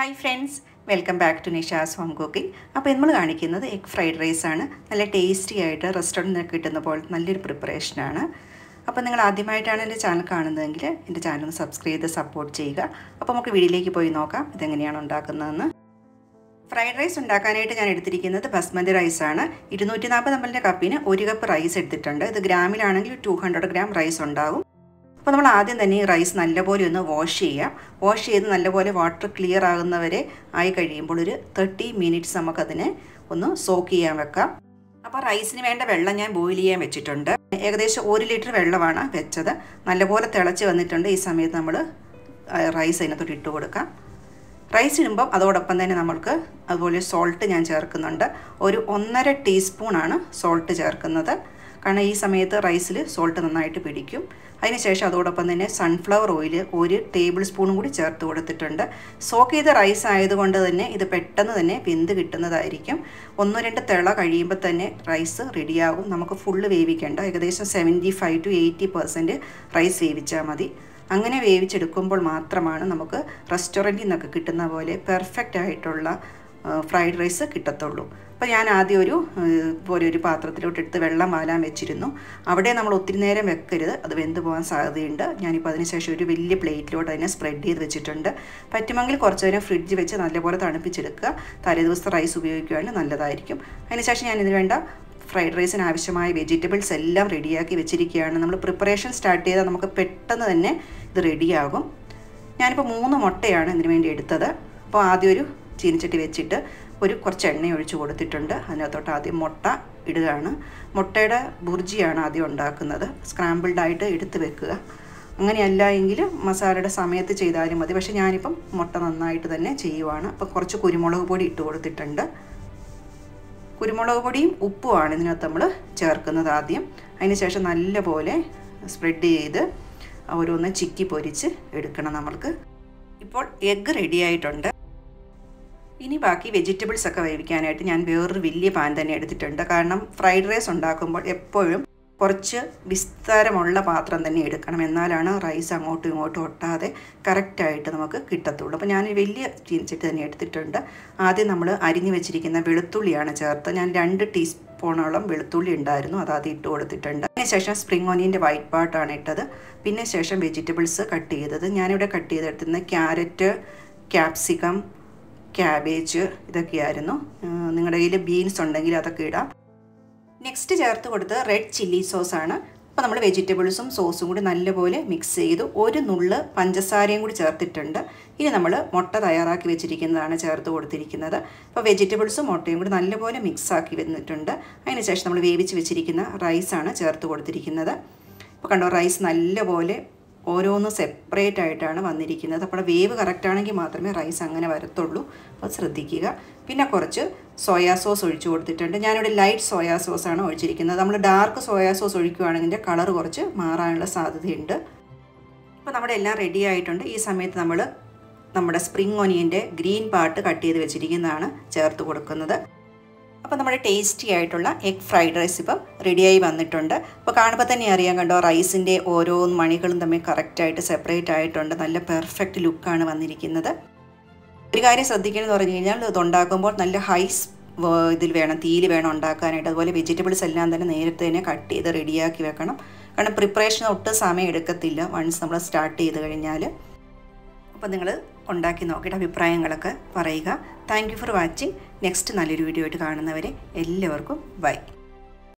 Hi friends, welcome back to Nisha's Home Cooking. അപ്പോൾ നമ്മൾ കാണിക്കുന്നത് എഗ് ഫ്രൈഡ് റൈസ് ആണ്. നല്ല ടേസ്റ്റി ആയിട്ട് റെസ്റ്റോറൻറ്റിൽ കിട്ടുന്ന പോലെ നല്ലൊരു പ്രിപ്പറേഷൻ ആണ്. അപ്പോൾ നിങ്ങൾ ആദ്യമായിട്ടാണ് എൻ്റെ ചാനൽ കാണുന്നതെങ്കിൽ എൻ്റെ ചാനൽ ഒന്ന് സബ്സ്ക്രൈബ് ചെയ്ത് സപ്പോർട്ട് ചെയ്യുക. അപ്പോൾ നമുക്ക് വീഡിയോയിലേക്ക് പോയി നോക്കാം ഇതെങ്ങനെയാണ് ഉണ്ടാക്കുന്നതെന്ന്. ഫ്രൈഡ് റൈസ് ഉണ്ടാക്കാനായിട്ട് ഞാൻ എടുത്തിരിക്കുന്നത് ബസ്മതി റൈസ് ആണ്. 240 ml കപ്പിന് 1 കപ്പ് റൈസ് എടുത്തിട്ടുണ്ട്. ഇത് ഗ്രാമിലാണെങ്കിൽ 200 ഗ്രാം റൈസ് ഉണ്ടാവും. അപ്പോൾ നമ്മൾ ആദ്യം തന്നെ ഈ റൈസ് നല്ലപോലെ ഒന്ന് വാഷ് ചെയ്യാം. വാഷ് ചെയ്ത് നല്ലപോലെ വാട്ടർ ക്ലിയർ ആകുന്നവരെ ആയി കഴിയുമ്പോൾ ഒരു 30 മിനിറ്റ്സ് നമുക്കതിനെ ഒന്ന് സോക്ക് ചെയ്യാൻ വെക്കാം. അപ്പോൾ റൈസിന് വേണ്ട വെള്ളം ഞാൻ ബോയിൽ ചെയ്യാൻ വെച്ചിട്ടുണ്ട്. ഏകദേശം 1 ലിറ്റർ വെള്ളമാണ് വെച്ചത്. നല്ലപോലെ തിളച്ച് വന്നിട്ടുണ്ട്. ഈ സമയത്ത് നമ്മൾ റൈസ് അതിനകത്തോട്ട് ഇട്ട് കൊടുക്കാം. റൈസ് ഇടുമ്പം അതോടൊപ്പം തന്നെ നമ്മൾക്ക് അതുപോലെ സോൾട്ട് ഞാൻ ചേർക്കുന്നുണ്ട്. ഒരു 1.5 ടീസ്പൂണാണ് സോൾട്ട് ചേർക്കുന്നത്. കാരണം ഈ സമയത്ത് റൈസിൽ സോൾട്ട് നന്നായിട്ട് പിടിക്കും. അതിനുശേഷം അതോടൊപ്പം തന്നെ സൺഫ്ലവർ ഓയിൽ 1 ടേബിൾ സ്പൂണും കൂടി ചേർത്ത് കൊടുത്തിട്ടുണ്ട്. സോക്ക് ചെയ്ത റൈസ് ആയതുകൊണ്ട് തന്നെ ഇത് പെട്ടെന്ന് തന്നെ വെന്ത് കിട്ടുന്നതായിരിക്കും. 1-2 തിള കഴിയുമ്പോൾ തന്നെ റൈസ് റെഡിയാകും. നമുക്ക് ഫുള്ള് വേവിക്കേണ്ട. ഏകദേശം 75 to 80% റൈസ് വേവിച്ചാൽ മതി. അങ്ങനെ വേവിച്ചെടുക്കുമ്പോൾ മാത്രമാണ് നമുക്ക് റെസ്റ്റോറൻറ്റിൽ നിന്നൊക്കെ കിട്ടുന്ന പോലെ പെർഫെക്റ്റ് ആയിട്ടുള്ള ഫ്രൈഡ് റൈസ് കിട്ടത്തുള്ളൂ. അപ്പോൾ ഞാൻ ആദ്യം ഒരു പാത്രത്തിലോട്ട് എടുത്ത് വെള്ളം വാലാൻ വെച്ചിരുന്നു. അവിടെ നമ്മൾ ഒത്തിരി നേരം വെക്കരുത്, അത് വെന്ത് പോകാൻ സാധ്യതയുണ്ട്. ഞാനിപ്പോൾ അതിനുശേഷം ഒരു വലിയ പ്ലേറ്റിലോട്ട് അതിനെ സ്പ്രെഡ് ചെയ്ത് വെച്ചിട്ടുണ്ട്. പറ്റുമെങ്കിൽ കുറച്ച് നേരം ഫ്രിഡ്ജ് വെച്ച് നല്ലപോലെ തണുപ്പിച്ചെടുക്കുക. തലേദിവസത്തെ റൈസ് ഉപയോഗിക്കുകയാണെങ്കിൽ നല്ലതായിരിക്കും. അതിനുശേഷം ഞാനിതിന് വേണ്ട ഫ്രൈഡ് റൈസിന് ആവശ്യമായ വെജിറ്റബിൾസ് എല്ലാം റെഡിയാക്കി വെച്ചിരിക്കുകയാണ്. നമ്മൾ പ്രിപ്പറേഷൻ സ്റ്റാർട്ട് ചെയ്താൽ നമുക്ക് പെട്ടെന്ന് തന്നെ ഇത് റെഡിയാകും. ഞാനിപ്പോൾ 3 മുട്ടയാണ് ഇതിന് വേണ്ടി എടുത്തത്. അപ്പോൾ ആദ്യം ഒരു ചീനിച്ചട്ടി വെച്ചിട്ട് കുറച്ച് എണ്ണ ഒഴിച്ച് കൊടുത്തിട്ടുണ്ട്. അതിനകത്തോട്ട് ആദ്യം മുട്ട ഇടുകയാണ്. മുട്ടയുടെ ബുർജിയാണ് ആദ്യം ഉണ്ടാക്കുന്നത്. സ്ക്രാമ്പിൾഡായിട്ട് എടുത്ത് വെക്കുക. അങ്ങനെയല്ല എങ്കിൽ മസാലയുടെ സമയത്ത് ചെയ്താലും മതി. പക്ഷേ ഞാനിപ്പം മുട്ട നന്നായിട്ട് തന്നെ ചെയ്യുവാണ്. അപ്പോൾ കുറച്ച് കുരുമുളക് പൊടി ഇട്ട് കൊടുത്തിട്ടുണ്ട്. കുരുമുളക് പൊടിയും ഉപ്പുമാണ് ഇതിനകത്ത് നമ്മൾ ചേർക്കുന്നത് ആദ്യം. അതിനുശേഷം നല്ലപോലെ സ്പ്രെഡ് ചെയ്ത് ഓരോന്ന് ചിക്കി പൊരിച്ച് എടുക്കണം നമ്മൾക്ക്. ഇപ്പോൾ എഗ്ഗ് റെഡി ആയിട്ടുണ്ട്. ഇനി ബാക്കി വെജിറ്റബിൾസ് ഒക്കെ വേവിക്കാനായിട്ട് ഞാൻ വേറൊരു വലിയ പാൻ തന്നെ എടുത്തിട്ടുണ്ട്. കാരണം ഫ്രൈഡ് റൈസ് ഉണ്ടാക്കുമ്പോൾ എപ്പോഴും കുറച്ച് വിസ്താരമുള്ള പാത്രം തന്നെ എടുക്കണം. എന്നാലാണ് റൈസ് അങ്ങോട്ടും ഇങ്ങോട്ടും ഒട്ടാതെ കറക്റ്റായിട്ട് നമുക്ക് കിട്ടത്തുള്ളൂ. അപ്പോൾ ഞാൻ വലിയ ചീനിച്ചട്ടി തന്നെ എടുത്തിട്ടുണ്ട്. ആദ്യം നമ്മൾ അരിഞ്ഞു വെച്ചിരിക്കുന്ന വെളുത്തുള്ളിയാണ് ചേർത്ത്. ഞാൻ 2 ടീസ്പൂണോളം വെളുത്തുള്ളി ഉണ്ടായിരുന്നു, അതാദ്യം ഇട്ട് കൊടുത്തിട്ടുണ്ട്. അതിനുശേഷം സ്പ്രിംഗ് ഓനിയൻ്റെ വൈറ്റ് പാർട്ടാണ് ഇട്ടത്. പിന്നെ ശേഷം വെജിറ്റബിൾസ് കട്ട് ചെയ്തത്. ഞാനിവിടെ കട്ട് ചെയ്തെടുത്തുന്ന ക്യാരറ്റ്, ക്യാപ്സിക്കം, ക്യാബേജ് ഇതൊക്കെയായിരുന്നു. നിങ്ങളുടെ കയ്യിൽ ബീൻസ് ഉണ്ടെങ്കിൽ അതൊക്കെ ഇടാം. നെക്സ്റ്റ് ചേർത്ത് കൊടുത്തത് റെഡ് ചില്ലി സോസാണ്. അപ്പോൾ നമ്മൾ വെജിറ്റബിൾസും സോസും കൂടി നല്ലപോലെ മിക്സ് ചെയ്തു. 1 നുള്ള് പഞ്ചസാരയും കൂടി ചേർത്തിട്ടുണ്ട്. ഇനി നമ്മൾ മുട്ട തയ്യാറാക്കി വെച്ചിരിക്കുന്നതാണ് ചേർത്ത് കൊടുത്തിരിക്കുന്നത്. അപ്പോൾ വെജിറ്റബിൾസും മുട്ടയും കൂടി നല്ലപോലെ മിക്സാക്കി വന്നിട്ടുണ്ട്. അതിനുശേഷം നമ്മൾ വേവിച്ച് വെച്ചിരിക്കുന്ന റൈസാണ് ചേർത്ത് കൊടുത്തിരിക്കുന്നത്. അപ്പോൾ കണ്ടോ, റൈസ് നല്ലപോലെ ഓരോന്ന് സെപ്പറേറ്റ് ആയിട്ടാണ് വന്നിരിക്കുന്നത്. അപ്പോൾ വേവ് കറക്റ്റാണെങ്കിൽ മാത്രമേ റൈസ് അങ്ങനെ വരത്തുള്ളൂ. അപ്പോൾ ശ്രദ്ധിക്കുക. പിന്നെ കുറച്ച് സോയാ സോസ് ഒഴിച്ചു കൊടുത്തിട്ടുണ്ട്. ഞാനിവിടെ ലൈറ്റ് സോയാ സോസാണ് ഒഴിച്ചിരിക്കുന്നത്. നമ്മൾ ഡാർക്ക് സോയാ സോസ് ഒഴിക്കുകയാണെങ്കിൽ കളർ കുറച്ച് മാറാനുള്ള സാധ്യതയുണ്ട്. ഇപ്പോൾ നമ്മുടെ എല്ലാം റെഡി ആയിട്ടുണ്ട്. ഈ സമയത്ത് നമ്മൾ നമ്മുടെ സ്പ്രിംഗ് ഓനിയൻ്റെ ഗ്രീൻ പാർട്ട് കട്ട് ചെയ്ത് വെച്ചിരിക്കുന്നതാണ് ചേർത്ത് കൊടുക്കുന്നത്. അപ്പോൾ നമ്മുടെ ടേസ്റ്റി ആയിട്ടുള്ള എഗ് ഫ്രൈഡ് റൈസ് ഇപ്പം റെഡിയായി വന്നിട്ടുണ്ട്. അപ്പോൾ കാണുമ്പോൾ തന്നെ അറിയാൻ കണ്ടോ, റൈസിൻ്റെ ഓരോ മണികളും തമ്മിൽ കറക്റ്റായിട്ട് സെപ്പറേറ്റ് ആയിട്ടുണ്ട്. നല്ല പെർഫെക്റ്റ് ലുക്കാണ് വന്നിരിക്കുന്നത്. ഒരു കാര്യം ശ്രദ്ധിക്കണമെന്ന് പറഞ്ഞു കഴിഞ്ഞാൽ ഇതുണ്ടാക്കുമ്പോൾ നല്ല ഇതിൽ വേണം, തീയിൽ വേണം ഉണ്ടാക്കാനായിട്ട്. അതുപോലെ വെജിറ്റബിൾസ് എല്ലാം തന്നെ നേരത്തെ തന്നെ കട്ട് ചെയ്ത് റെഡിയാക്കി വെക്കണം. കാരണം പ്രിപ്പറേഷൻ ഒട്ടും സമയം എടുക്കത്തില്ല വൺസ് നമ്മൾ സ്റ്റാർട്ട് ചെയ്ത് കഴിഞ്ഞാൽ. അപ്പോൾ നിങ്ങൾ ഉണ്ടാക്കി നോക്കിയിട്ട് അഭിപ്രായങ്ങളൊക്കെ പറയുക. Thank you for watching. Next നല്ലൊരു വീഡിയോ ആയിട്ട് കാണുന്നവരെ എല്ലാവർക്കും ബൈ.